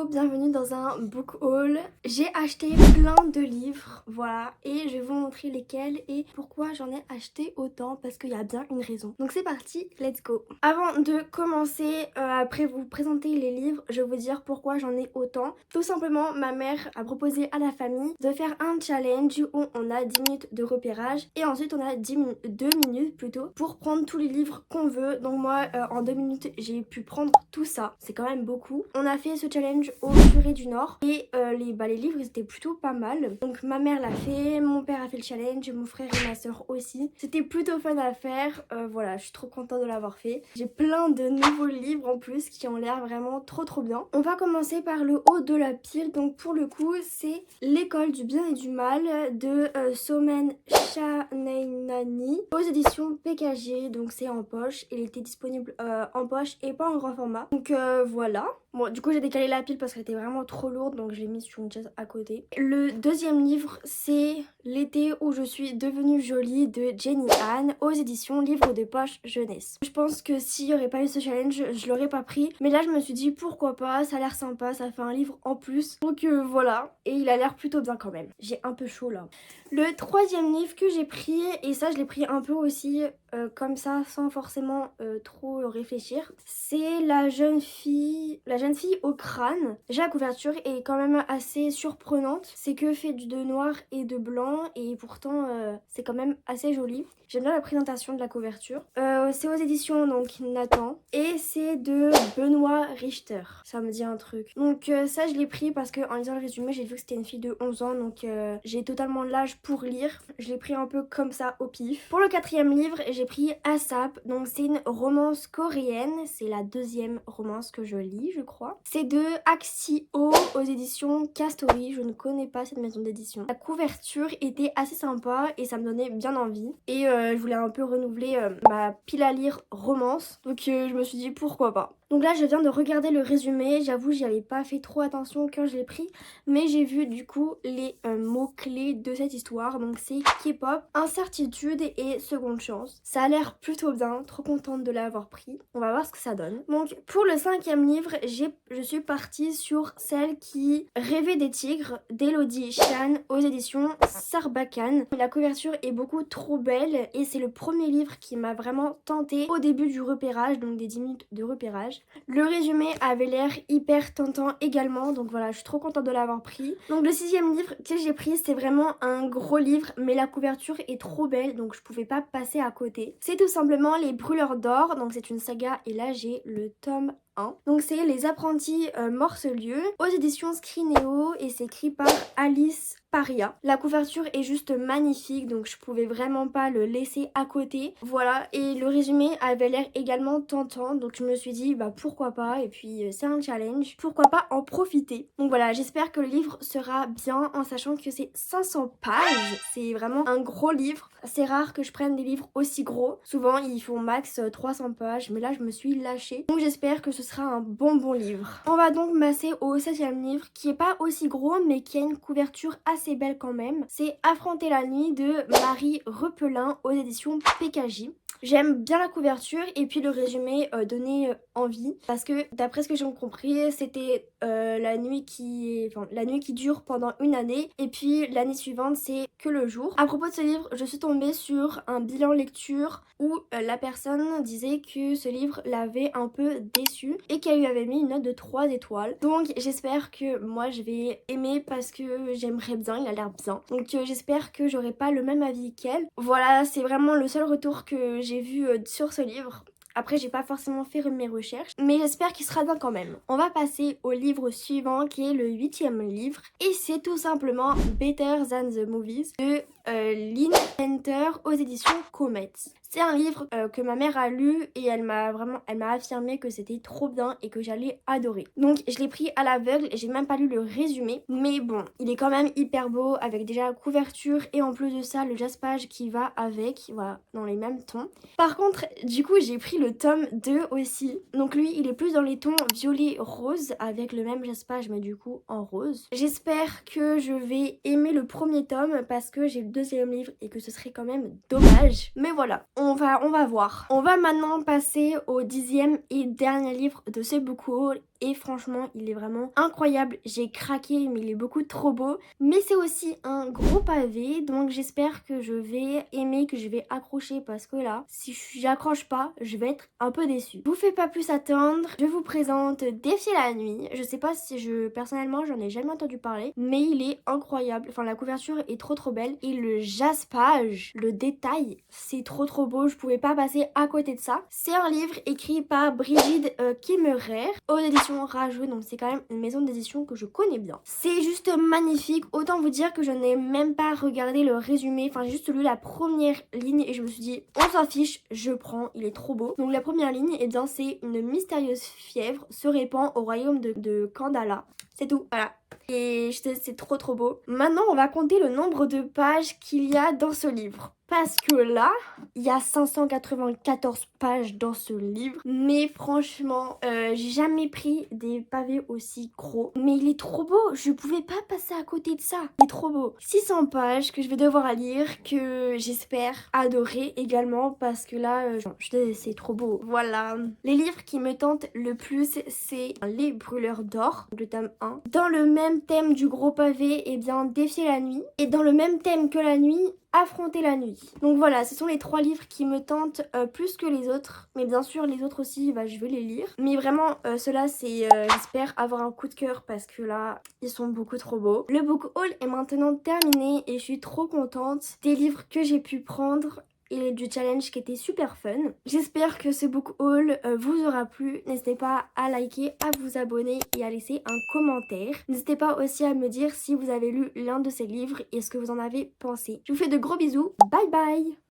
Hello, bienvenue dans un book haul. J'ai acheté plein de livres, voilà, et je vais vous montrer lesquels et pourquoi j'en ai acheté autant, parce qu'il y a bien une raison. Donc c'est parti, let's go. Avant de commencer, après vous présenter les livres, je vais vous dire pourquoi j'en ai autant. Tout simplement, ma mère a proposé à la famille de faire un challenge où on a 10 minutes de repérage et ensuite on a 2 minutes plutôt pour prendre tous les livres qu'on veut. Donc moi, en 2 minutes, j'ai pu prendre tout ça. C'est quand même beaucoup. On a fait ce challenge au Curé du Nord et les livres ils étaient plutôt pas mal. Donc ma mère l'a fait, mon père a fait le challenge, mon frère et ma soeur aussi. C'était plutôt fun à faire. Voilà, je suis trop contente de l'avoir fait. J'ai plein de nouveaux livres en plus qui ont l'air vraiment trop bien. On va commencer par le haut de la pile. Donc pour le coup, c'est L'école du bien et du mal de Somen Shanainani aux éditions PKG. Donc c'est en poche. Il était disponible en poche et pas en grand format. Donc voilà. Bon, du coup j'ai décalé la pile parce qu'elle était vraiment trop lourde, donc je l'ai mise sur une chaise à côté. Le deuxième livre, c'est L'été où je suis devenue jolie de Jenny Han aux éditions Livre de poche jeunesse. Je pense que s'il n'y aurait pas eu ce challenge, je l'aurais pas pris. Mais là je me suis dit pourquoi pas, ça a l'air sympa, ça fait un livre en plus. Donc voilà, et il a l'air plutôt bien quand même. J'ai un peu chaud là. Le troisième livre que j'ai pris, et ça je l'ai pris un peu aussi comme ça sans forcément trop réfléchir, c'est La jeune fille au crâne. Déjà la couverture est quand même assez surprenante, c'est que fait de noir et de blanc et pourtant c'est quand même assez joli. J'aime bien la présentation de la couverture. C'est aux éditions donc Nathan et c'est de Benoît Richter. Ça me dit un truc. Donc ça je l'ai pris parce que en lisant le résumé j'ai vu que c'était une fille de 11 ans donc j'ai totalement l'âge pour lire. Je l'ai pris un peu comme ça au pif. Pour le quatrième livre j'ai pris ASAP. Donc c'est une romance coréenne. C'est la deuxième romance que je lis je crois. C'est de Axio aux éditions Castory. Je ne connais pas cette maison d'édition. La couverture était assez sympa et ça me donnait bien envie. Et je voulais un peu renouveler ma pile à lire romance. Donc je me suis dit pourquoi pas. Donc là je viens de regarder le résumé. J'avoue j'y avais pas fait trop attention quand je l'ai pris. Mais j'ai vu du coup les mots-clés de cette histoire. Donc c'est K-pop, incertitude et seconde chance. Ça a l'air plutôt bien. Trop contente de l'avoir pris. On va voir ce que ça donne. Donc pour le cinquième livre, je suis partie sur Celle qui rêvait des tigres d'Elodie Chan aux éditions Sarbacane. La couverture est beaucoup trop belle et c'est le premier livre qui m'a vraiment tentée au début du repérage, donc des 10 minutes de repérage. Le résumé avait l'air hyper tentant également, donc voilà, je suis trop contente de l'avoir pris. Donc le sixième livre que j'ai pris, c'est vraiment un gros livre, mais la couverture est trop belle, donc je pouvais pas passer à côté. C'est tout simplement Les Brûleurs d'Or, donc c'est une saga et là j'ai le tome 1. Donc c'est Les Apprentis Morcelieux aux éditions Scrinéo et c'est écrit par Alice Paria. La couverture est juste magnifique donc je pouvais vraiment pas le laisser à côté. Voilà, et le résumé avait l'air également tentant donc je me suis dit bah pourquoi pas, et puis c'est un challenge, pourquoi pas en profiter. Donc voilà, j'espère que le livre sera bien en sachant que c'est 500 pages, c'est vraiment un gros livre. C'est rare que je prenne des livres aussi gros, souvent ils font max 300 pages mais là je me suis lâchée. Donc j'espère que ce sera un bon livre. On va donc passer au 7e livre qui est pas aussi gros mais qui a une couverture assez belle quand même. C'est Affronter la nuit de Marie Repelin aux éditions PKJ. J'aime bien la couverture et puis le résumé donnait envie parce que d'après ce que j'ai compris c'était la nuit qui dure pendant une année et puis l'année suivante c'est que le jour. À propos de ce livre, je suis tombée sur un bilan lecture où la personne disait que ce livre l'avait un peu déçu et qu'elle lui avait mis une note de 3 étoiles. Donc j'espère que moi je vais aimer parce que j'aimerais bien, il a l'air bien. Donc j'espère que j'aurai pas le même avis qu'elle. Voilà, c'est vraiment le seul retour que j'ai vu sur ce livre. Après j'ai pas forcément fait mes recherches mais j'espère qu'il sera bien quand même. On va passer au livre suivant qui est le 8e livre et c'est tout simplement Better Than the Movies de Lynn Hunter aux éditions Comet. C'est un livre que ma mère a lu et elle m'a affirmé que c'était trop bien et que j'allais adorer. Donc je l'ai pris à l'aveugle et j'ai même pas lu le résumé. Mais bon, il est quand même hyper beau avec déjà la couverture et en plus de ça le jaspage qui va avec, voilà, dans les mêmes tons. Par contre, du coup j'ai pris le tome 2 aussi. Donc lui il est plus dans les tons violet rose avec le même jaspage mais du coup en rose. J'espère que je vais aimer le premier tome parce que j'ai le deuxième livre et que ce serait quand même dommage. Mais voilà. On va voir. On va maintenant passer au 10e et dernier livre de ce book haul et franchement il est vraiment incroyable. J'ai craqué mais il est beaucoup trop beau. Mais c'est aussi un gros pavé donc j'espère que je vais aimer, que je vais accrocher parce que là si j'accroche pas je vais être un peu déçue. Je vous fais pas plus attendre, je vous présente Défier la nuit. Je sais pas si personnellement j'en ai jamais entendu parler mais il est incroyable. Enfin la couverture est trop belle et le jaspage, le détail, c'est trop beau. Je pouvais pas passer à côté de ça. C'est un livre écrit par Brigid Kemmerer aux éditions Rageux, donc c'est quand même une maison d'édition que je connais bien. C'est juste magnifique. Autant vous dire que je n'ai même pas regardé le résumé. Enfin j'ai juste lu la première ligne et je me suis dit on s'en fiche, je prends, il est trop beau. Donc la première ligne, et bien c'est une mystérieuse fièvre se répand au royaume de Kandala. C'est tout, voilà. Et c'est trop beau. Maintenant, on va compter le nombre de pages qu'il y a dans ce livre. Parce que là, il y a 594 pages dans ce livre. Mais franchement, j'ai jamais pris des pavés aussi gros. Mais il est trop beau. Je pouvais pas passer à côté de ça. Il est trop beau. 600 pages que je vais devoir lire, que j'espère adorer également. Parce que là, c'est trop beau. Voilà. Les livres qui me tentent le plus, c'est Les Brûleurs d'Or, le tome 1. Dans le même thème du gros pavé, eh bien, Défier la nuit. Et dans le même thème que la nuit, Affronter la nuit. Donc voilà, ce sont les 3 livres qui me tentent plus que les autres. Mais bien sûr, les autres aussi, bah, je vais les lire. Mais vraiment, ceux-là, c'est, j'espère avoir un coup de cœur parce que là, ils sont beaucoup trop beaux. Le book haul est maintenant terminé et je suis trop contente des livres que j'ai pu prendre et du challenge qui était super fun. J'espère que ce book haul vous aura plu. N'hésitez pas à liker, à vous abonner et à laisser un commentaire. N'hésitez pas aussi à me dire si vous avez lu l'un de ces livres et ce que vous en avez pensé. Je vous fais de gros bisous. Bye bye!